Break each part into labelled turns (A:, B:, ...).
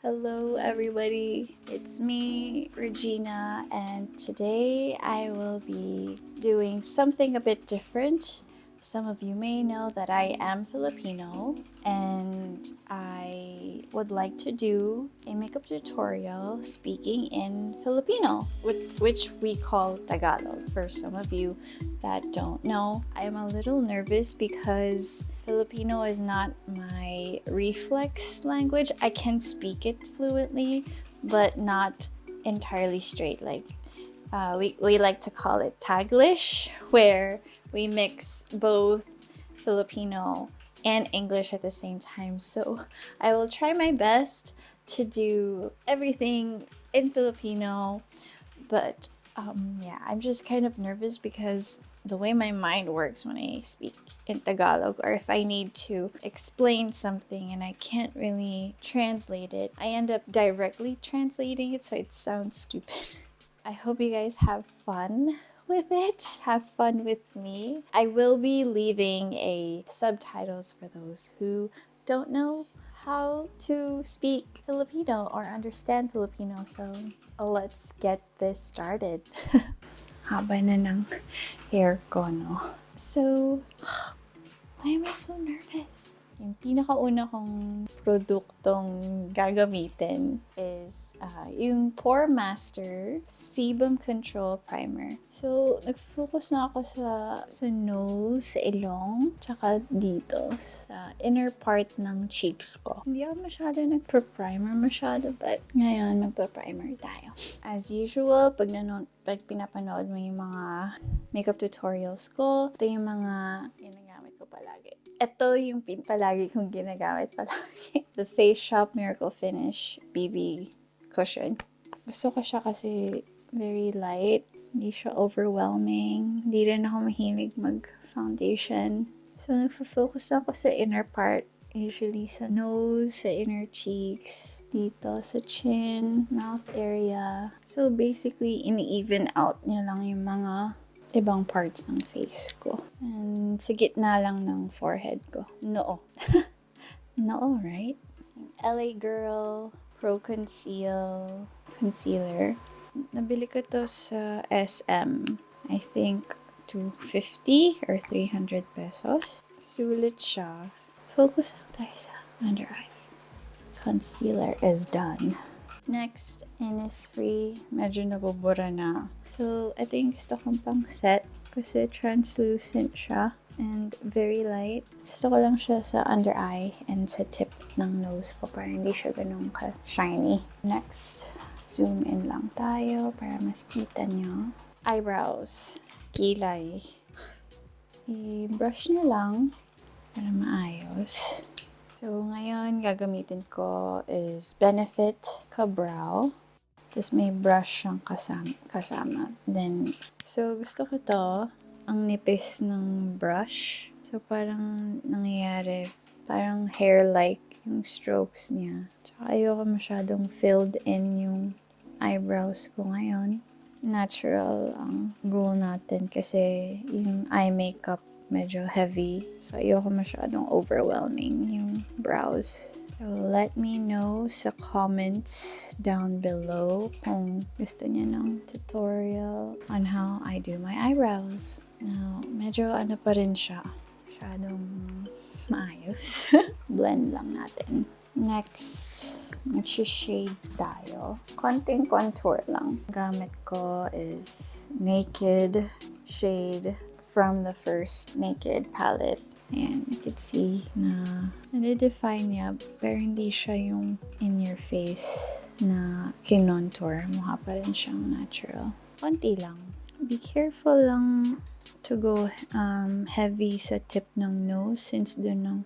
A: Hello everybody, it's me, Regina, and today I will be doing something a bit different. Some of you may know that I am Filipino and I would like to do a makeup tutorial speaking in Filipino, which we call Tagalog. For some of you that don't know, I'm a little nervous because Filipino is not my reflex language. I can speak it fluently, but not entirely straight. Like we like to call it Taglish, where we mix both Filipino and English at the same time. So I will try my best to do everything in Filipino, but yeah, I'm just kind of nervous because the way my mind works when I speak in Tagalog, or if I need to explain something and I can't really translate it, I end up directly translating it so it sounds stupid. I hope you guys have fun with it. Have fun with me. I will be leaving a subtitles for those who don't know how to speak Filipino or understand Filipino. So let's get this started. Haba na ng hair ko, no? So, why am I so nervous? Yung pinakauna kong produktong gagamitin is yung Pore Master Sebum Control Primer. So, nag-focus na ako sa nose, sa ilong, tsaka dito, sa inner part ng cheeks ko. Hindi ako masyado nagpa-primer but ngayon magpa-primer tayo. As usual, pag pinapanood mo yung mga makeup tutorials ko, ito yung mga ginagamit ko palagi. Ito yung palagi kong ginagamit palagi. The Face Shop Miracle Finish BB Cushion. Gusto ko siya kasi very light. Hindi siya overwhelming. Hindi rin ako mahilig mag-foundation. So, nagfo-focus ako sa inner part. Usually sa nose, sa inner cheeks, dito sa chin, mouth area. So, basically, ini-even out niya lang yung mga ibang parts ng face ko. And sa gitna lang ng forehead ko. Noo. Noo, right? LA Girl Pro Conceal concealer. Nabili ko to sa SM. I think 250 or 300 pesos. Sulit siya. Focus lang tayo sa under eye. Concealer is done. Next, Innisfree. Medyo nabubura na. So, ito yung gusto kong pang set kasi translucent siya and very light. Gusto ko lang siya sa under eye and sa tip ng nose ko para hindi siya ganun ka-shiny. Next, zoom in lang tayo para mas kita nyo. Eyebrows. Kilay. I-brush na lang para maayos. So, ngayon, gagamitin ko is Benefit Ka-Brow. Tapos may brush siyang kasama. Then, so gusto ko to, ang nipis ng brush. So, parang nangyayari, parang hair-like yung strokes niya. Tsaka ayoko masyadong filled in yung eyebrows ko ngayon. Natural ang goal natin kasi yung eye makeup medyo heavy. So, ayoko masyadong overwhelming yung brows. So, let me know sa comments down below kung gusto niya ng tutorial on how I do my eyebrows. Now, medyo ano pa rin siya. Masyadong maayos. Blend lang natin. Next, mag-shade tayo. Konting contour lang. Gamit ko is Naked shade from the first Naked palette. Ayan, you can see na nade-define niya, pero hindi siya yung in your face na kinontour. Mukha pa rin siyang natural. Konti lang. Be careful lang to go heavy sa tip ng nose since dun ng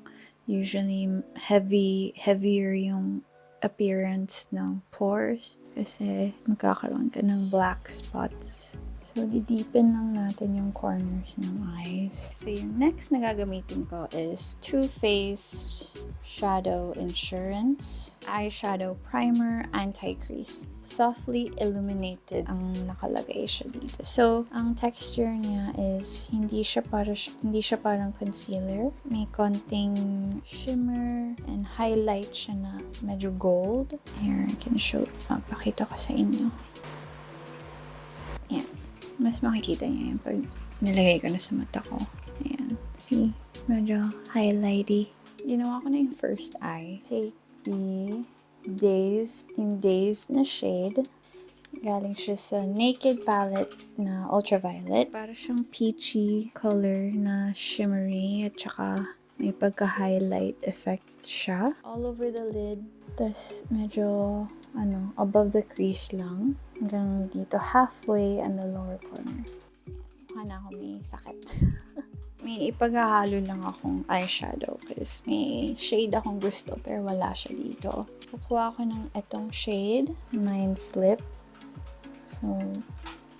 A: usually heavier yung appearance ng pores kasi magkakaroon ka ng black spots. So, dideepen lang natin yung corners ng eyes. So, yung next na gagamitin ko is Too Faced Shadow Insurance Eyeshadow Primer Anti-Crease. Softly illuminated ang nakalagay siya dito. So, ang texture niya is hindi siya parang concealer. May konting shimmer and highlight siya na medyo gold. Here, I can show. Papakita ko sa inyo. Ayan. Mas makikita niyo yung pag nilagay ko na sa mata ko. Ayan. See? Medyo highlighty. Ginawa ko na yung first eye. Take the Dazed na shade. Galing siya sa Naked palette na Ultraviolet. Para siyang peachy color na shimmery at saka may pagka-highlight effect siya. All over the lid. Tapos medyo above the crease lang. Hanggang dito halfway on the lower corner. Mukha na ako may sakit. May ipaghahalo lang akong eyeshadow kasi may shade akong gusto pero wala siya dito. Kukuha ko ng etong shade, Mind's Lip. So,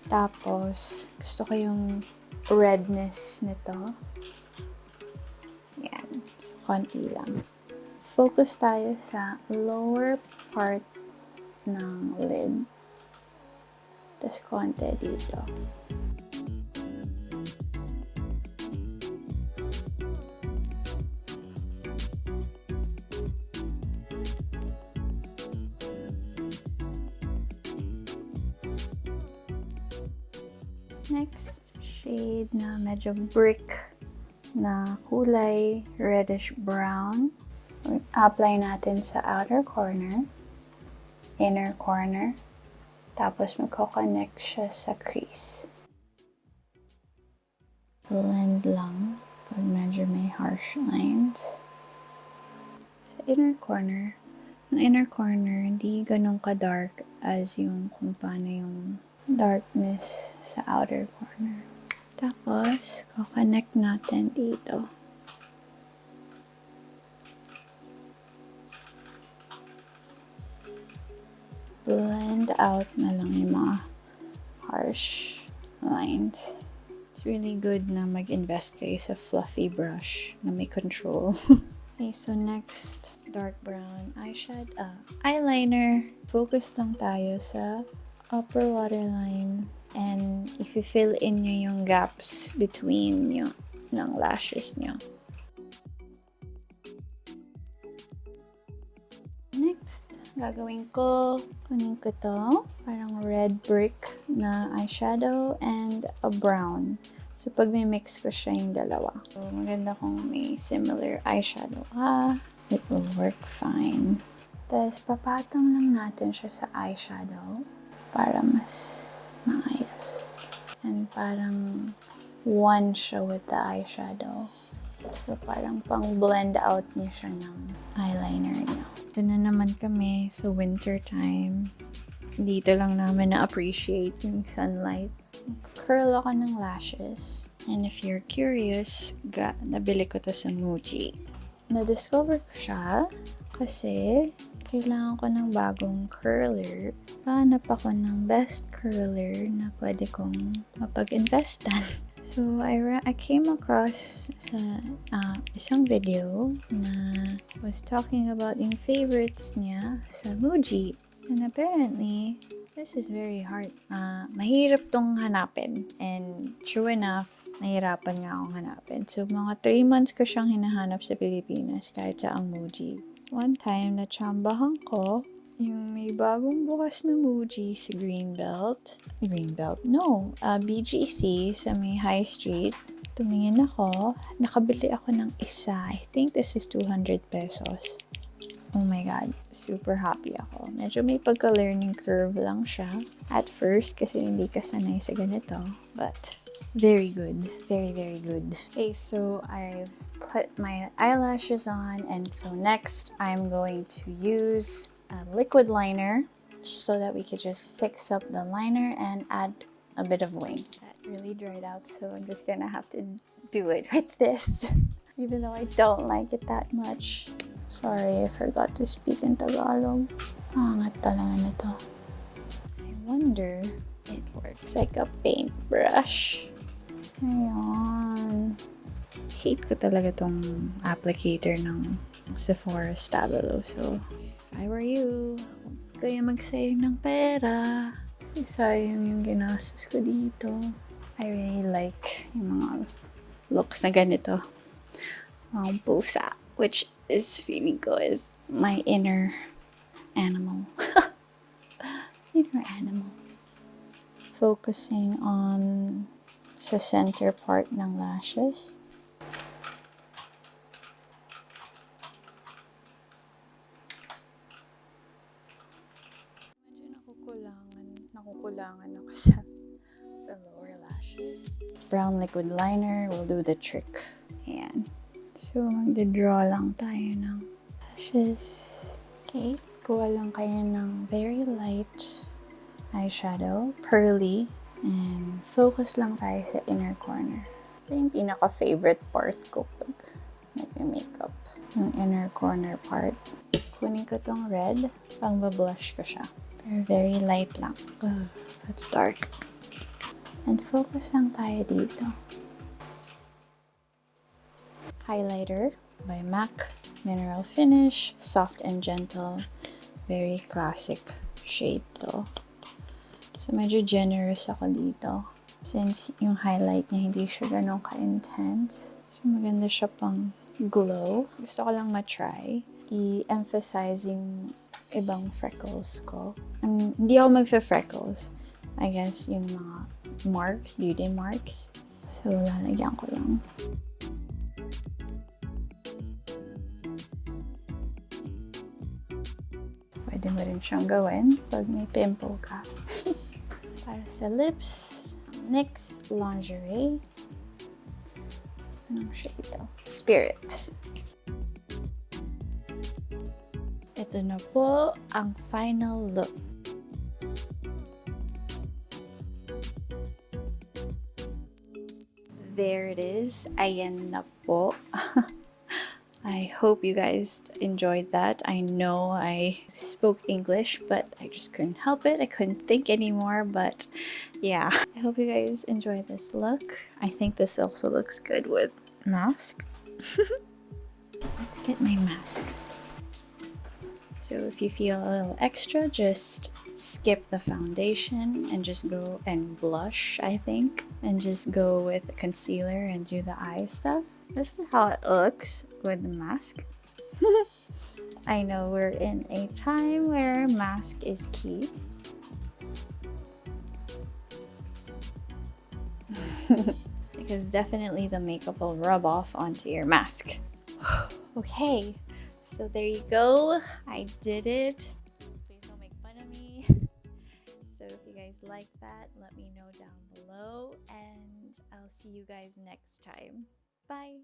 A: tapos gusto ko yung redness nito. Yan. So, konti lang. Focus tayo sa lower part ng lid. Tapos konti dito. Next shade na medyo brick na kulay reddish brown. Apply natin sa outer corner, inner corner, tapos magko-connect siya sa crease. Blend lang pag medyo may harsh lines. Sa inner corner, ang inner corner hindi ganun ka-dark as yung kung paano yung darkness sa outer corner. Tapos, ko-connect natin dito. Blend out na lang yung mga harsh lines. It's really good na mag-invest kayo sa fluffy brush na may control. Okay, so next, dark brown eyeliner. Focus lang tayo sa upper waterline and if you fill in nyo yung gaps between nyo ng lashes nyo. Next, gagawin ko, kunin ko to, parang red brick na eyeshadow and a brown. So, pag may mix ko siya yung dalawa. So, maganda kung may similar eyeshadow it will work fine. Tapos, papatong lang natin siya sa eyeshadow para mas maayos. And parang one siya with the eyeshadow. So, parang pang blend out niya siya ng eyeliner niya. Ito na naman kami sa winter time. Dito lang namin na-appreciate yung sunlight. Curl ako ng lashes. And if you're curious, nabili ko to sa MUJI. Na-discover ko siya kasi kailangan ko ng bagong curler. Hanap ako ng best curler na pwede kong mapag-investan. So, I came across sa isang video na was talking about yung favorites niya sa MUJI. And apparently, this is very hard. Mahirap tong hanapin. And true enough, nahirapan nga akong hanapin. So, mga 3 months ko siyang hinahanap sa Pilipinas kahit sa ang MUJI. One time, natsambahan ko yung may bagong bukas na MUJI sa BGC sa may High Street. Tumingin ako, nakabili ako ng isa. I think this is 200 pesos. Oh my God, super happy ako. Medyo may pagka-learning curve lang siya at first kasi hindi ka sanay sa ganito. But very good. Very, very good. Okay, so I've put my eyelashes on and so next I'm going to use a liquid liner so that we could just fix up the liner and add a bit of wing. That really dried out, so I'm just gonna have to do it with this even though I don't like it that much. Sorry, I forgot to speak in Tagalog. Angat talaga nito. I wonder It works like a paintbrush. Ayan. Hate ko talaga tong applicator ng Sephora Stabilo. So, if I were you, huwag kayo magsayang ng pera. Sayang yung ginastos ko dito. I really like yung mga looks na ganito. Pusa, which is feeling ko is my inner animal. Inner animal. Focusing on sa center part ng lashes. Medyo nakukulangan ako sa lower lashes. Brown liquid liner will do the trick. Ayan. So, magde-draw lang tayo ng lashes. Okay. Kuha lang kayo ng very light eyeshadow, pearly, and focus lang tayo sa inner corner. Ito yung pinaka-favorite part ko pag nag-makeup. Yung inner corner part. Kunin ko tong red, pang blush ko siya. Pero very light lang. Oh, that's dark. And focus lang tayo dito. Highlighter by MAC. Mineral finish, soft and gentle. Very classic shade to. So, medyo generous ako dito. Since yung highlight niya hindi siya ganun ka-intense. So, maganda siya pang glow. Gusto ko lang matry. I-emphasize yung ibang freckles ko. Hindi ako magfe-freckles. I guess yung mga marks, beauty marks. So, lalagyan ko lang. Pwede mo rin siyang gawin pag may pimple ka. Para sa lips, NYX Lingerie. Anong shade ito? Spirit. Ito na po ang final look. There it is. Ayan na po. I hope you guys enjoyed that. I know I spoke English, but I just couldn't help it. I couldn't think anymore, but yeah. I hope you guys enjoy this look. I think this also looks good with mask. Let's get my mask. So if you feel a little extra, just skip the foundation and just go and blush, I think. And just go with the concealer and do the eye stuff. This is how it looks with the mask. I know we're in a time where mask is key. Because definitely the makeup will rub off onto your mask. Okay, so there you go. I did it. Please don't make fun of me. So if you guys like that, let me know down below, and I'll see you guys next time. Bye.